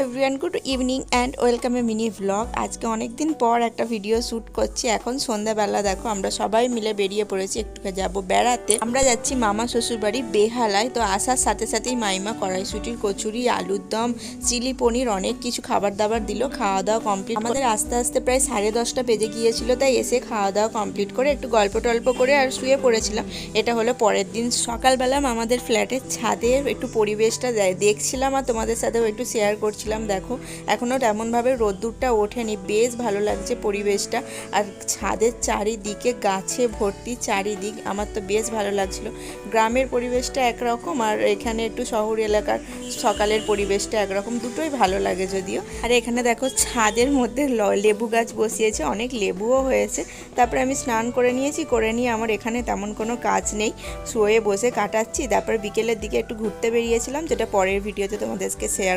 Everyone, good evening and welcome A mini vlog. আজকে অনেক দিন পর একটা ভিডিও শ্যুট করছি। এখন সন্ধ্যাবেলা দেখো আমরা সবাই মিলে বেরিয়ে পড়েছি, একটু যাব বেড়াতে। আমরা যাচ্ছি মামা শ্বশুর বাড়ি বেহালায়। তো আসার সাথে সাথেই মাইমা কড়াইশুটির কচুরি, আলুর দম, চিলি পনির অনেক কিছু খাবার দাবার দিল। খাওয়া দাওয়া কমপ্লিট আমাদের আস্তে আস্তে প্রায় 10:30 বেজে গিয়েছিল। তাই এসে খাওয়া দাওয়া কমপ্লিট করে একটু গল্প টল্প করে আর শুয়ে পড়েছিলাম। এটা হলো পরের দিন সকালবেলা আমাদের ফ্ল্যাটের ছাদের একটু পরিবেশটা দেখছিলাম আর তোমাদের সাথেও একটু শেয়ার করছিলাম। দেখো এখনও তেমনভাবে রোদ্দুরটা ওঠেনি, বেশ ভালো লাগছে পরিবেশটা। আর ছাদের চারিদিকে গাছে ভর্তি চারিদিক, আমার তো বেশ ভালো লাগছিল। গ্রামের পরিবেশটা একরকম আর এখানে একটু শহর এলাকার সকালের পরিবেশটা একরকম, দুটোই ভালো লাগে যদিও। আর এখানে দেখো ছাদের মধ্যে লেবু গাছ বসিয়েছে, অনেক লেবুও হয়েছে। তারপরে আমি স্নান করে নিয়েছি, করে নিয়ে আমার এখানে তেমন কোনো কাজ নেই, শুয়ে বসে কাটাচ্ছি। তারপর বিকেলের দিকে একটু ঘুরতে বেরিয়েছিলাম, যেটা পরের ভিডিওতে তোমাদেরকে শেয়ার